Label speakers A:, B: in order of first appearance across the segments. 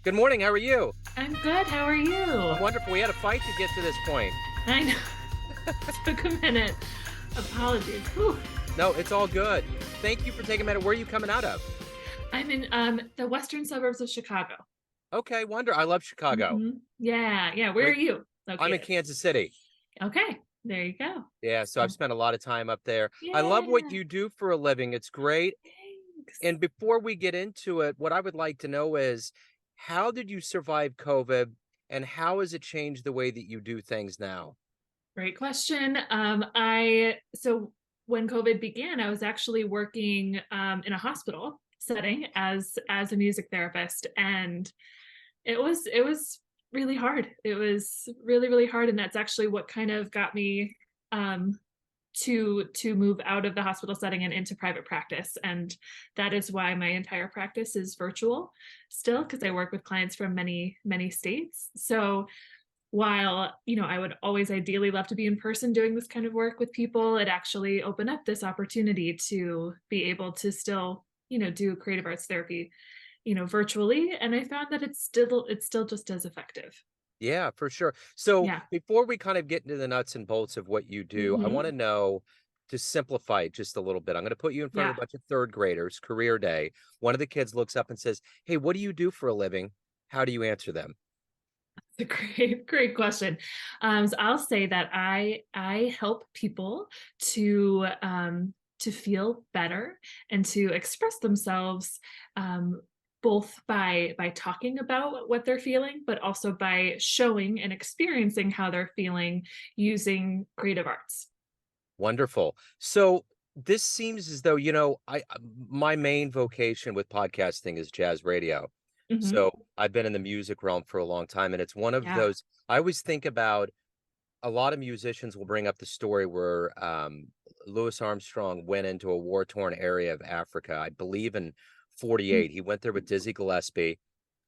A: Good morning. How are you?
B: I'm good. How are you?
A: Wonderful. We had a fight to get to this point.
B: I know. Took a minute. Apologies. Whew.
A: No, it's all good. Thank you for taking a minute. Where are you coming out of?
B: I'm in the western suburbs of Chicago.
A: Okay, wonder. I love Chicago.
B: Yeah, yeah. Where are
A: Great.
B: you
A: I'm in
B: located?
A: Kansas City.
B: Okay, there you go.
A: Yeah, so I've spent a lot of time up there. I love what
B: Yeah.
A: you do for a living. It's great.
B: Thanks.
A: And before we get into it, what I would like to know is how did you survive COVID and how has it changed the way that you do things now?
B: Great question. I so when COVID began, I was actually working in a hospital setting as a music therapist, and it was really hard. It was really hard, and that's actually what kind of got me um, to move out of the hospital setting and into private practice. And that is why my entire practice is virtual still, because I work with clients from many states. So while I would always ideally love to be in person doing this kind of work with people, it actually opened up this opportunity to be able to still do creative arts therapy virtually, and I found that it's still just as effective.
A: Yeah, for sure. So
B: Yeah.
A: before we kind of get into the nuts and bolts of what you do, I want to
B: Hmm.
A: know to simplify it just a little bit. I'm going to put you in front of
B: Yeah.
A: a bunch of third graders, career day. One of the kids looks up and says, "Hey, what do you do for a living?" How do you answer them?
B: It's a great question. So I'll say that I help people to feel better and to express themselves, both by talking about what they're feeling, but also by showing and experiencing how they're feeling using creative arts.
A: Wonderful. So this seems as though, my main vocation with podcasting is jazz radio.
B: Hmm.
A: So I've been in the music realm for a long time, and it's one of
B: Yeah.
A: those I always think about. A lot of musicians will bring up the story where Louis Armstrong went into a war-torn area of Africa, I believe in 48. He went there with Dizzy Gillespie.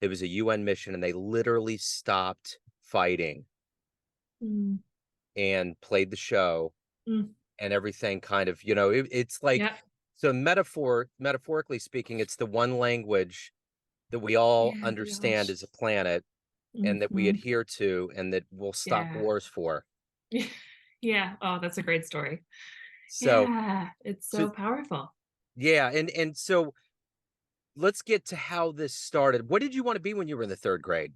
A: It was a UN mission, and they literally stopped fighting
B: Mm-hmm.
A: and played the show,
B: Mm.
A: and everything kind of, it's like,
B: Yeah.
A: so metaphorically speaking, it's the one language that we all
B: Yeah, the
A: understand
B: Walsh.
A: as a planet and that we
B: Hmm.
A: adhere to and that we'll stop
B: Yeah.
A: wars for.
B: Yeah. Oh, that's a great story.
A: So,
B: Yeah, it's
A: so
B: so powerful.
A: yeah, and so let's get to how this started. What did you want to be when you were in the third grade?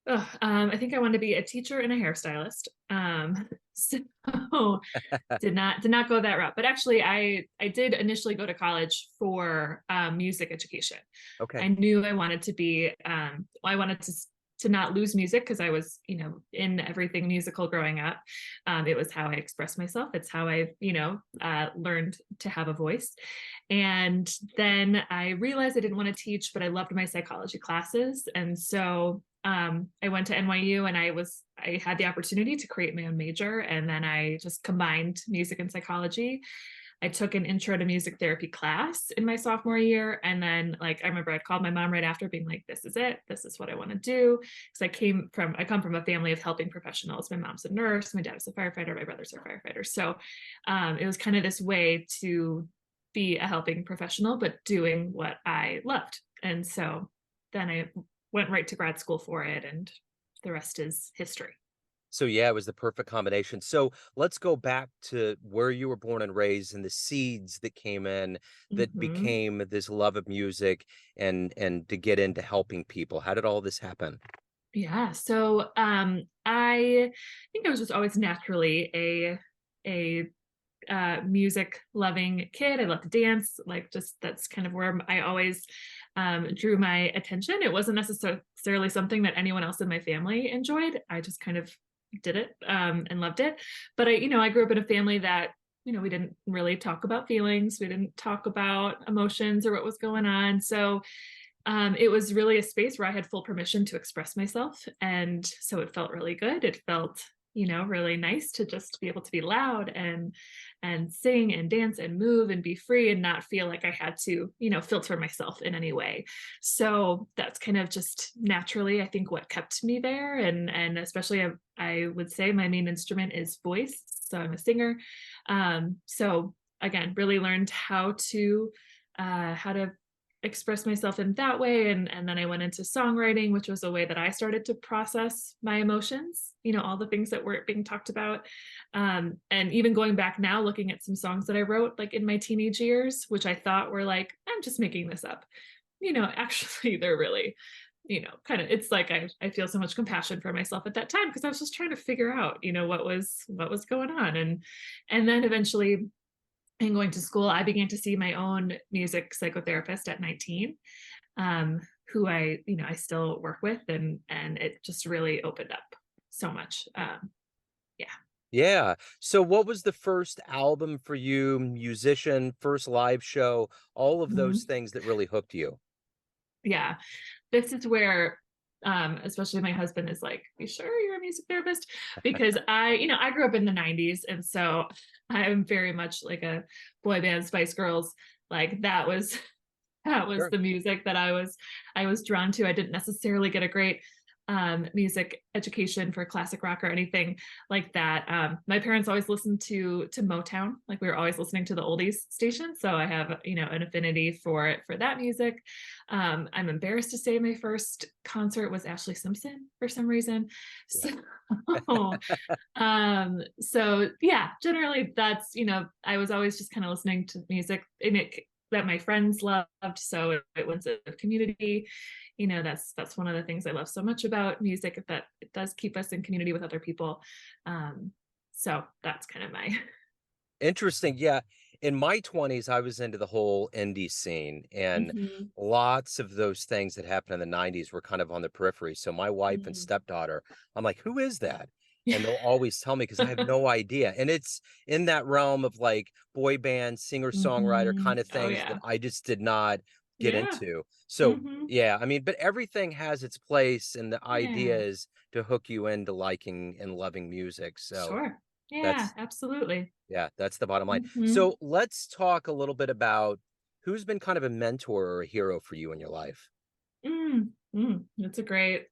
B: Ugh, I think I wanted to be a teacher and a hairstylist. So did not go that route. But actually, I did initially go to college for music education.
A: Okay.
B: I knew I wanted to be I wanted to not lose music because I was in everything musical growing up. It was how I expressed myself. It's how I learned to have a voice. And then I realized I didn't want to teach, but I loved my psychology classes, and so I went to NYU, and I had the opportunity to create my own major, and then I just combined music and psychology. I took an intro to music therapy class in my sophomore year. And then, like, I remember I called my mom right after being like, this is it. This is what I want to do. Because I come from a family of helping professionals. My mom's a nurse. My dad was a firefighter. My brothers are firefighters. So it was kind of this way to be a helping professional, but doing what I loved. And so then I went right to grad school for it. And the rest is history.
A: So yeah, it was the perfect combination. So let's go back to where you were born and raised and the seeds that came in that
B: Mm-hmm.
A: became this love of music and to get into helping people. How did all this happen?
B: Yeah. So I think I was just always naturally a music loving kid. I love to dance. Like, just that's kind of where I always drew my attention. It wasn't necessarily something that anyone else in my family enjoyed. I just kind of did it and loved it. But I grew up in a family that we didn't really talk about feelings. We didn't talk about emotions or what was going on. So it was really a space where I had full permission to express myself. And so it felt really good. It felt, really nice to just be able to be loud and sing and dance and move and be free and not feel like I had to, filter myself in any way. So that's kind of just naturally, I think, what kept me there. And especially I would say my main instrument is voice. So I'm a singer. So again, really learned how to express myself in that way. And then I went into songwriting, which was a way that I started to process my emotions, all the things that weren't being talked about. And even going back now, looking at some songs that I wrote like in my teenage years, which I thought were like, I'm just making this up. Actually they're really, kind of, it's like I feel so much compassion for myself at that time because I was just trying to figure out, what was going on. And then eventually in going to school, I began to see my own music psychotherapist at 19, who I still work with, and it just really opened up so much. Yeah.
A: Yeah. So what was the first album for you, musician, first live show, all of those
B: Mhm.
A: things that really hooked you?
B: Yeah. This is where especially my husband is like, you sure you're a music therapist? Because I grew up in the 90s, and so I'm very much like a boy band Spice Girls. Like that was
A: Sure.
B: the music that I was drawn to. I didn't necessarily get a great music education for classic rock or anything like that. My parents always listened to Motown. Like we were always listening to the oldies station, so I have an affinity for that music. I'm embarrassed to say my first concert was Ashley Simpson for some reason.
A: Yeah.
B: So so yeah, generally that's, I was always just kind of listening to music and it that my friends loved. So it was a community. That's one of the things I love so much about music, that it does keep us in community with other people. Um, so that's kind of my
A: Interesting. Yeah. In my 20s, I was into the whole indie scene, and
B: Mhm.
A: lots of those things that happened in the 90s were kind of on the periphery. So my wife and
B: Mhm.
A: stepdaughter, I'm like, who is that?
B: Yeah.
A: And they'll always tell me because I have no idea. And it's in that realm of like boy band, singer-songwriter
B: Mhm.
A: kind of
B: Oh
A: things that
B: yeah.
A: I just did not get
B: Yeah.
A: into. So
B: Hmm.
A: yeah, I mean, but everything has its place, and the idea
B: Yeah.
A: is to hook you into liking and loving music. So
B: Sure. Yeah,
A: that's
B: absolutely.
A: yeah, that's the bottom line.
B: Hmm.
A: So let's talk a little bit about who's been kind of a mentor or a hero for you in your life.
B: That's a great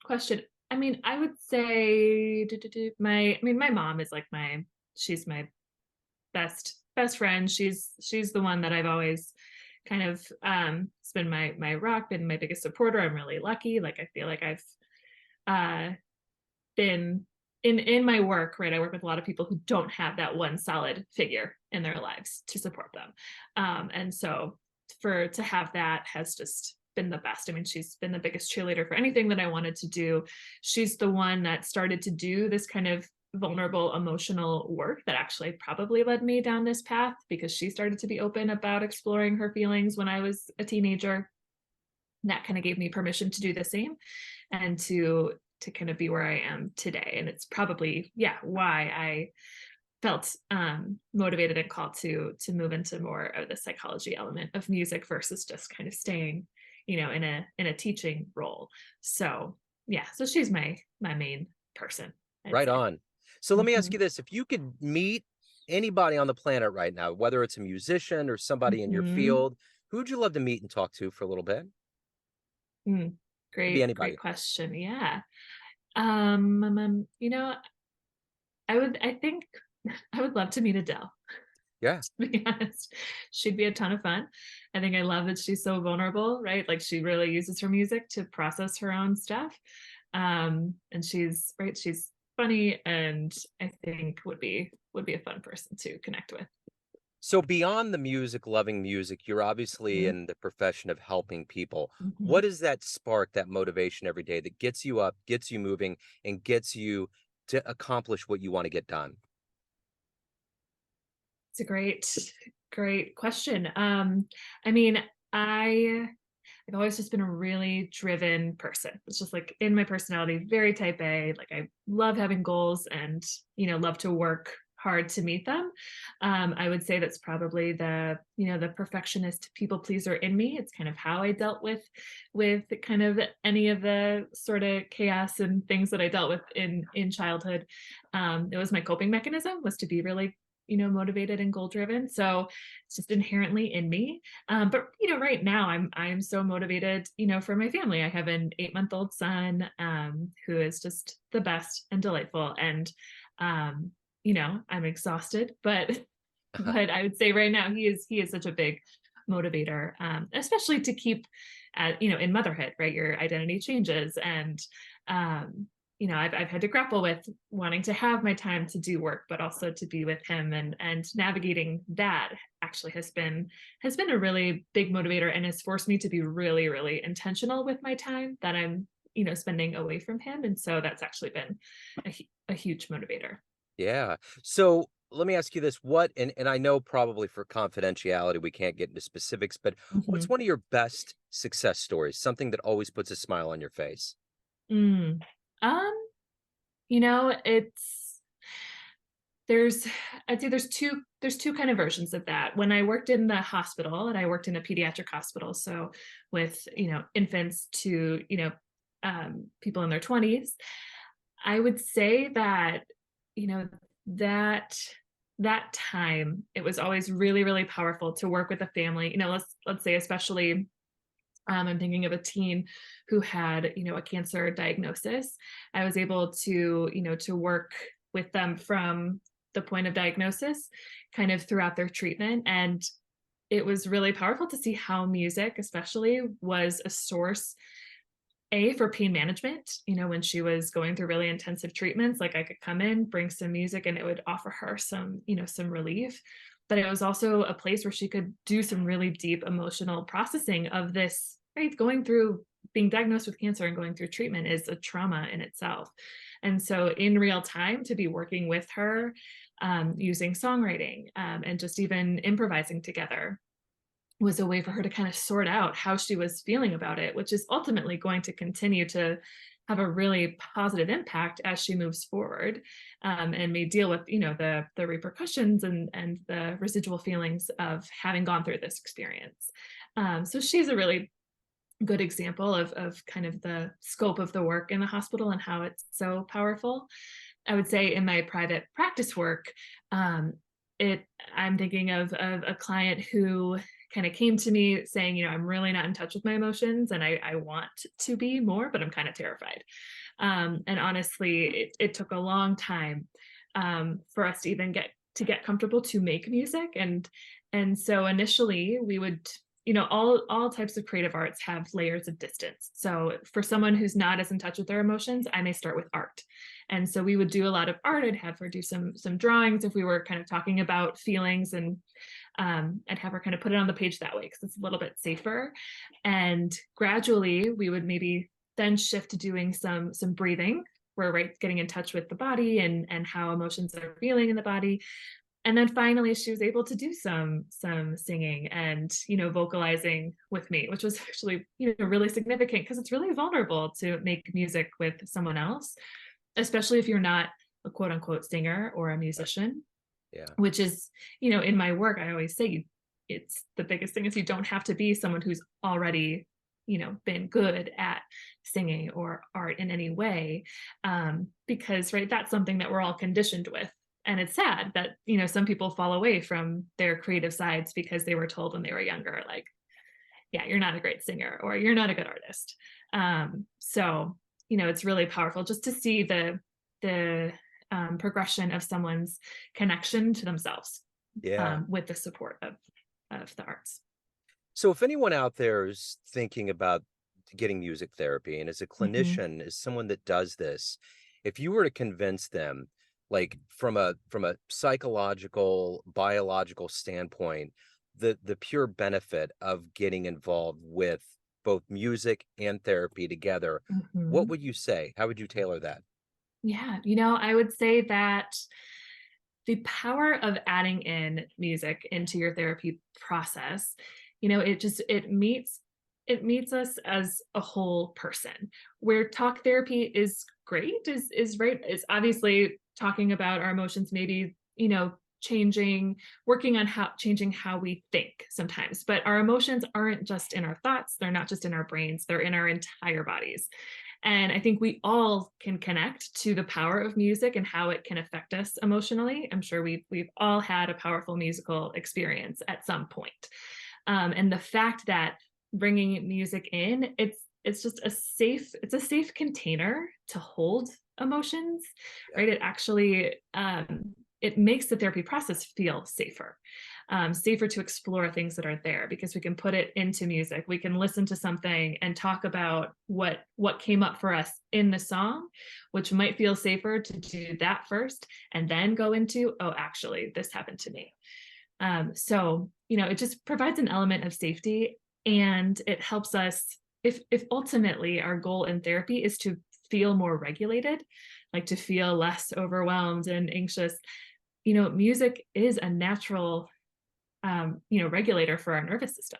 B: question. I mean, I would say my mom is like she's my best friend. She's the one that I've always kind of it's been my rock, been my biggest supporter. I'm really lucky. Like I feel like I've uh been in my work, right? I work with a lot of people who don't have that one solid figure in their lives to support them. And so for to have that has just been the best. I mean, she's been the biggest cheerleader for anything that I wanted to do. She's the one that started to do this kind of vulnerable emotional work that actually probably led me down this path, because she started to be open about exploring her feelings when I was a teenager. And that kind of gave me permission to do the same and to kind of be where I am today. And it's probably, yeah, why I felt motivated and called to move into more of the psychology element of music versus just kind of staying, in a teaching role. So yeah, so she's my main person, I'd
A: Right
B: say.
A: on. So let me ask
B: Mm-hmm.
A: you this. If you could meet anybody on the planet right now, whether it's a musician or somebody in your
B: Mm-hmm.
A: field, who'd you love to meet and talk to for a little bit?
B: Mm.
A: Could be
B: Great
A: anybody.
B: question. Yeah. You know, I think I would love to meet Adele.
A: Yeah.
B: To be honest, she'd be a ton of fun. I think I love that she's so vulnerable, right? Like she really uses her music to process her own stuff. And she's funny, and I think would be a fun person to connect with.
A: So beyond the music, loving music, you're obviously
B: Mhm.
A: in the profession of helping people. What
B: Mhm.
A: is that spark, that motivation every day that gets you up, gets you moving, and gets you to accomplish what you want to get done?
B: It's a great question. I mean, I I've always just been a really driven person. It's just like in my personality, very type A. Like I love having goals and, love to work hard to meet them. I would say that's probably the perfectionist people pleaser in me. It's kind of how I dealt with kind of any of the sort of chaos and things that I dealt with in childhood. It was my coping mechanism, was to be really, motivated and goal driven. So it's just inherently in me. But right now I'm so motivated, for my family. I have an 8-month-old son, who is just the best and delightful. And I'm exhausted, but I would say right now he is such a big motivator, especially to keep, in motherhood, right? Your identity changes, and I've had to grapple with wanting to have my time to do work, but also to be with him, and navigating that actually has been a really big motivator, and has forced me to be really, really intentional with my time that I'm spending away from him. And so that's actually been a huge motivator.
A: Yeah. So let me ask you this. And I know probably for confidentiality, we can't get into specifics, but what's
B: Mhm.
A: one of your best success stories? Something that always puts a smile on your face?
B: Mm. Um, it's there's I'd say there's two kind of versions of that. When I worked in the hospital, and I worked in a pediatric hospital, so with infants to people in their 20s, I would say that you know that that time, it was always really, really powerful to work with a family. Let's say, especially, I'm thinking of a teen who had, a cancer diagnosis. I was able to work with them from the point of diagnosis, kind of throughout their treatment. And it was really powerful to see how music, especially, was a source, for pain management. When she was going through really intensive treatments, like, I could come in, bring some music, and it would offer her some relief. But it was also a place where she could do some really deep emotional processing of this, right? Going through being diagnosed with cancer and going through treatment is a trauma in itself. And so, in real time, to be working with her, using songwriting, and just even improvising together, was a way for her to kind of sort out how she was feeling about it, which is ultimately going to continue to have a really positive impact as she moves forward, and may deal with the repercussions and the residual feelings of having gone through this experience. So she's a really good example of kind of the scope of the work in the hospital and how it's so powerful. I would say in my private practice work, um, it I'm thinking of a client who kind of came to me saying, I'm really not in touch with my emotions, and I want to be more, but I'm kind of terrified. And honestly, it took a long time, for us to even get comfortable to make music. And so initially we would, all types of creative arts have layers of distance. So for someone who's not as in touch with their emotions, I may start with art. And so we would do a lot of art. I'd have her do some drawings if we were kind of talking about feelings, and I'd have her kind of put it on the page that way because it's a little bit safer. And gradually we would maybe then shift to doing some breathing, where, right, getting in touch with the body and how emotions are feeling in the body. And then finally she was able to do some singing and vocalizing with me, which was actually really significant, because it's really vulnerable to make music with someone else, especially if you're not a quote unquote singer or a
A: Right.
B: musician,
A: Yeah.
B: which is, in my work, I always say, it's the biggest thing is you don't have to be someone who's already, been good at singing or art in any way. Because, right, that's something that we're all conditioned with. And it's sad that, some people fall away from their creative sides because they were told when they were younger, like, yeah, you're not a great singer or you're not a good artist. So, it's really powerful just to see the progression of someone's connection to themselves,
A: Yeah.
B: with the support of the arts.
A: So if anyone out there is thinking about getting music therapy, and as a
B: Mhm.
A: clinician, as someone that does this, if you were to convince them, like from a psychological, biological standpoint, the pure benefit of getting involved with both music and therapy together, what
B: Mhm.
A: would you say? How would you tailor that?
B: Yeah, I would say that the power of adding in music into your therapy process, it meets us as a whole person. Where talk therapy is great, is right, is obviously talking about our emotions, maybe, changing, working on how changing how we think sometimes. But our emotions aren't just in our thoughts, they're not just in our brains, they're in our entire bodies. And I think we all can connect to the power of music and how it can affect us emotionally. I'm sure we've all had a powerful musical experience at some point. And the fact that bringing music in, it's just a safe container to hold emotions,
A: Yeah.
B: right? It actually, it makes the therapy process feel safer. safer to explore things that are there because we can put it into music. We can listen to something and talk about what came up for us in the song, which might feel safer to do that first and then go into, oh, actually, this happened to me. So, it just provides an element of safety, and it helps us if ultimately our goal in therapy is to feel more regulated, like to feel less overwhelmed and anxious. Music is a natural regulator for our nervous system.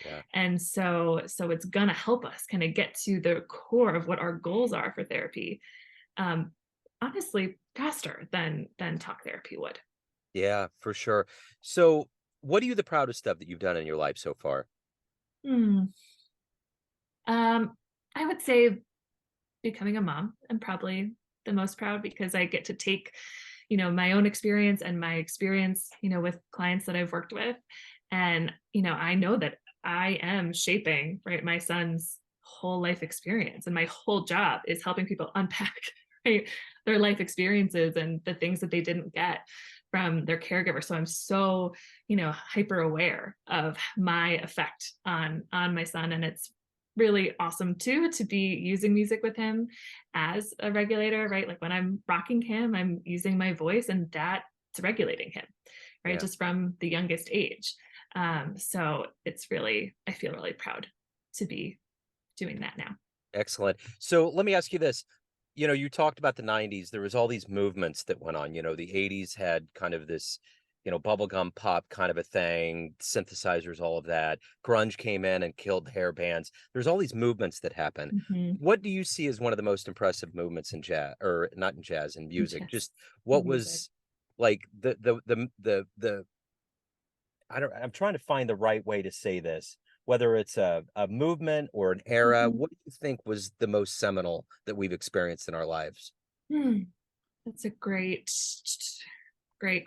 A: Yeah.
B: And so it's gonna help us kind of get to the core of what our goals are for therapy. Um, honestly, faster than talk therapy would.
A: Yeah, for sure. So, what are you the proudest of that you've done in your life so far?
B: Hmm. I would say becoming a mom. I'm probably the most proud because I get to take, my own experience and my experience, with clients that I've worked with. And, I know that I am shaping, right, my son's whole life experience. And my whole job is helping people unpack, right, their life experiences and the things that they didn't get from their caregiver. So I'm so, hyper aware of my effect on my son. And it's really awesome too to be using music with him as a regulator, right? Like when I'm rocking him, I'm using my voice and that's regulating him, right?
A: Yeah,
B: Just from the youngest age. So it's really, I feel really proud to be doing that now.
A: excellent. So, let me ask you this. You talked about the 90s. There was all these movements that went on. The 80s had kind of this, bubblegum pop kind of a thing, synthesizers, all of that. Grunge came in and killed hair bands. There's all these movements that happen.
B: Mhm.
A: What do you see as one of the most impressive movements in jazz, or not in jazz, in music?
B: Yes,
A: Just what
B: music.
A: was like the I'm trying to find the right way to say this, whether it's a movement or an era.
B: Mhm.
A: What do you think was the most seminal that we've experienced in our lives?
B: Hmm. That's a great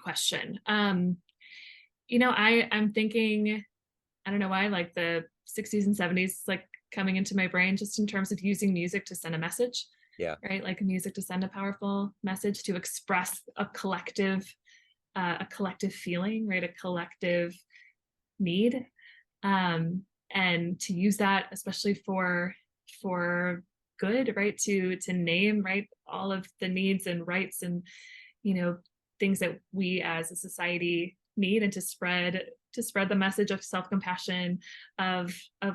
B: question. I'm thinking, I don't know why, like the 60s and 70s, like coming into my brain just in terms of using music to send a message,
A: Yeah,
B: right? Like music to send a powerful message to express a collective feeling, right? A collective need. Um, and to use that, especially for good, right? To name, right, all of the needs and rights and, you know, things that we as a society need, and to spread the message of self-compassion, of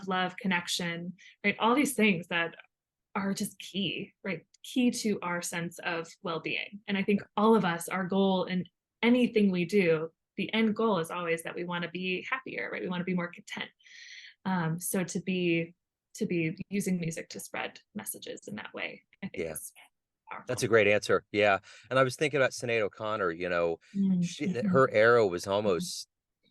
B: love, connection, right? All these things that are just key, right? Key to our sense of well-being. And I think all of us, our goal in anything we do, the end goal is always that we want to be happier, right? We want to be more content. So to be using music to spread messages in that way, I think
A: yeah.
B: is
A: That's a
B: powerful.
A: great answer. Yeah. And I was thinking about Sinead O'Connor,
B: Mm-hmm.
A: her era was almost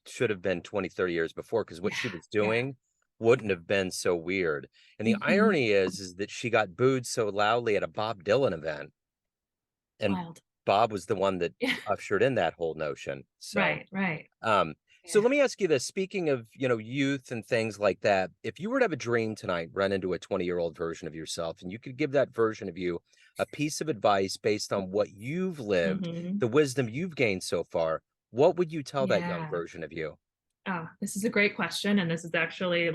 A: should have been 20, 30 years before, because what
B: Yeah,
A: she was
B: yeah.
A: doing wouldn't have been so weird. And the
B: Hmm.
A: irony is that she got booed so loudly at a Bob Dylan event, and
B: Wild.
A: Bob was the one that
B: Yeah.
A: ushered in that whole notion. So,
B: Right. Right.
A: um, so
B: Yeah.
A: let me ask you this. Speaking of, youth and things like that, if you were to have a dream tonight, run into a 20-year-old version of yourself, and you could give that version of you a piece of advice based on what you've lived,
B: Hmm.
A: the wisdom you've gained so far, what would you tell that young
B: Yeah.
A: version of you?
B: Oh, this is a great question. And this is actually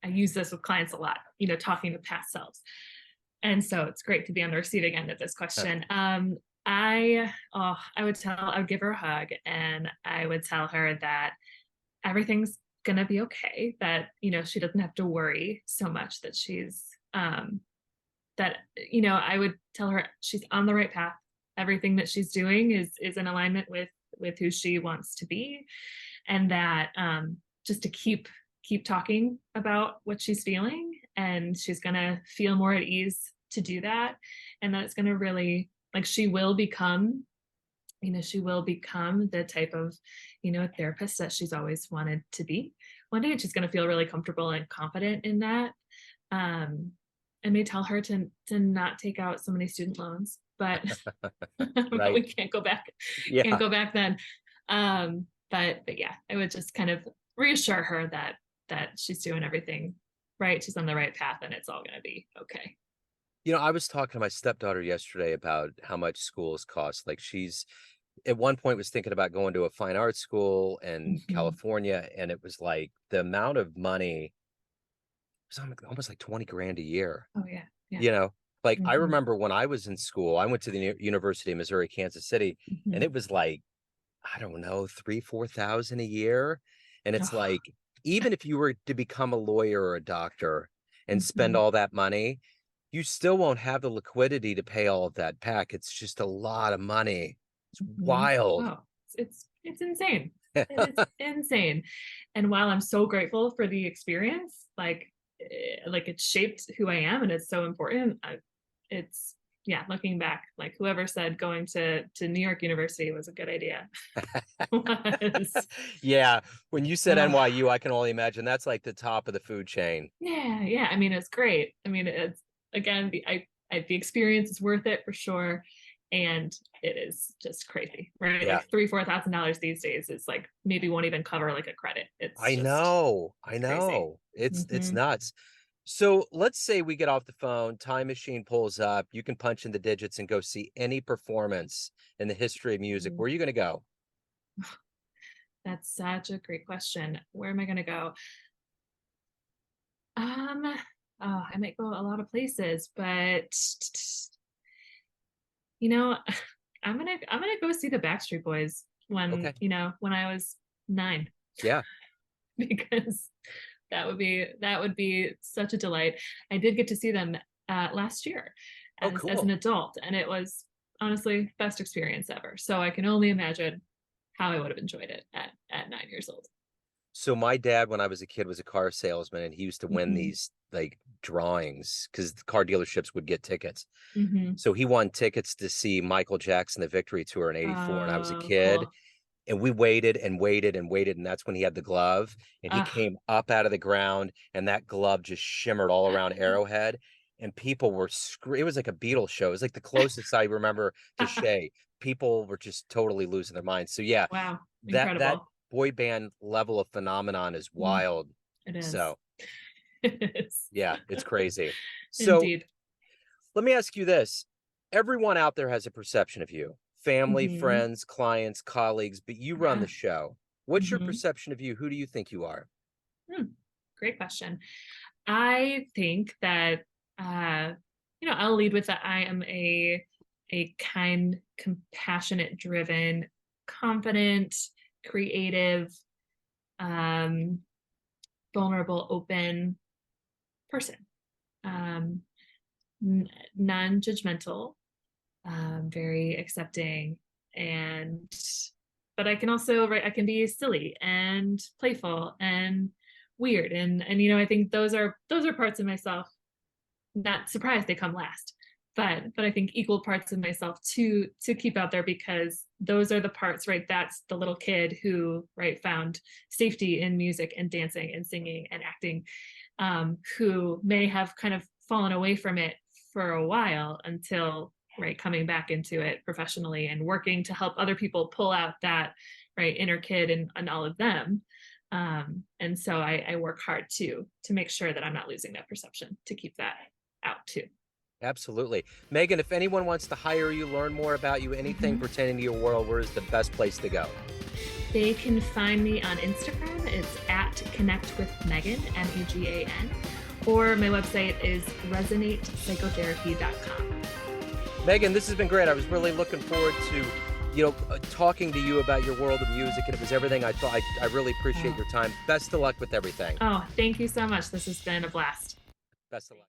B: I use this with clients a lot, talking to past selves. And so it's great to be on the receiving end of this
A: Huh.
B: question. I would give her a hug and I would tell her that everything's gonna be okay, that, she doesn't have to worry so much that I would tell her she's on the right path. Everything that she's doing is in alignment with who she wants to be, and that just to keep talking about what she's feeling, and she's gonna feel more at ease to do that, and that it's gonna really, like, she will become the type of, therapist that she's always wanted to be one day, and she's gonna feel really comfortable and confident in that. um I may tell her to not take out so many student loans, but but
A: Right.
B: we can't
A: Yeah.
B: go back then. But yeah, I would just kind of reassure her that she's doing everything right, she's on the right path, and it's all gonna be okay.
A: I was talking to my stepdaughter yesterday about how much schools cost. Like, she's at one point was thinking about going to a fine arts school in
B: Mhm.
A: California, and it was like the amount of money was almost like 20 grand a year.
B: Oh, yeah. Yeah.
A: You know, like I
B: Mhm.
A: remember when I was in school, I went to the University of Missouri, Kansas City, and
B: Mhm.
A: it was like, I don't know, 3, 4,000 a year. And it's
B: Oh.
A: like, even if you were to become a lawyer or a doctor and spend
B: Mhm.
A: all that money, you still won't have the liquidity to pay all of that back. It's just a lot of money. It's
B: Mhm.
A: wild.
B: Oh, it's insane. It is insane. And while I'm so grateful for the experience, like it shaped who I am and it's so important, it's yeah, looking back, like whoever said going to New York University was a good idea was
A: Yeah, when you said
B: oh,
A: NYU, I can only imagine that's like the top of the food chain.
B: yeah, yeah. I mean, it's great. I mean, it's again, the experience is worth it for sure. And it is just crazy, right?
A: Yeah.
B: Like $3,000, $4,000 these days is like maybe won't even cover like a credit. It's
A: I
B: just
A: know. I
B: it's crazy.
A: know. It's
B: Hmm.
A: nuts. So let's say we get off the phone, time machine pulls up, you can punch in the digits and go see any performance in the history of music. Where are you going to go?
B: That's such a great question. Where am I gonna go? Um, oh, I might go a lot of places, but you know, I'm gonna go see the Backstreet Boys when
A: Okay.
B: when I was 9
A: Yeah.
B: because that would be such a delight. I did get to see them last year
A: Oh,
B: as an
A: cool.
B: adult, and it was honestly best experience ever. So I can only imagine how I would have enjoyed it at 9 years old.
A: So my dad, when I was a kid, was a car salesman, and he used to win
B: Hmm.
A: these like drawings because the car dealerships would get tickets.
B: Hmm.
A: So he won tickets to see Michael Jackson, the Victory Tour in '84. And I was a kid,
B: Cool.
A: and we waited and waited and waited, and that's when he had the glove, and he
B: Uh,
A: came up out of the ground, and that glove just shimmered all around Arrowhead, and people were it was like a Beatles show. It was like the closest I remember to Shay. People were just totally losing their minds. So yeah,
B: wow,
A: that
B: incredible.
A: boy band level of phenomenon is
B: Mm,
A: wild.
B: it is.
A: So
B: It is.
A: yeah, it's crazy. So
B: Indeed.
A: let me ask you this. Everyone out there has a perception of you, family,
B: Hmm.
A: friends, clients, colleagues, but you run the
B: Yeah.
A: show. What's your
B: Hmm.
A: perception of you? Who do you think you are?
B: Great question. I think that I'll lead with that I am a kind, compassionate, driven, confident, creative, um, vulnerable, open person. Um, non-judgmental, very accepting, and but I can also right I can be silly and playful and weird, and I think those are parts of myself. Not surprised they come last, but I think equal parts of myself to keep out there because those are the parts, right? That's the little kid who right found safety in music and dancing and singing and acting, who may have kind of fallen away from it for a while until right coming back into it professionally and working to help other people pull out that right inner kid and all of them. And so I work hard to make sure that I'm not losing that perception to keep that out too.
A: Absolutely. Megan, if anyone wants to hire you, learn more about you, anything
B: Mhm.
A: pertaining to your world, where is the best place to go?
B: They can find me on Instagram. It's at Connect with Megan, Megan, or my website is resonatepsychotherapy.com.
A: Megan, this has been great. I was really looking forward to, talking to you about your world of music, and it was everything I thought. I really appreciate
B: Oh,
A: your time. Best of luck with everything.
B: oh, thank you so much. This has been a blast.
A: Best of luck.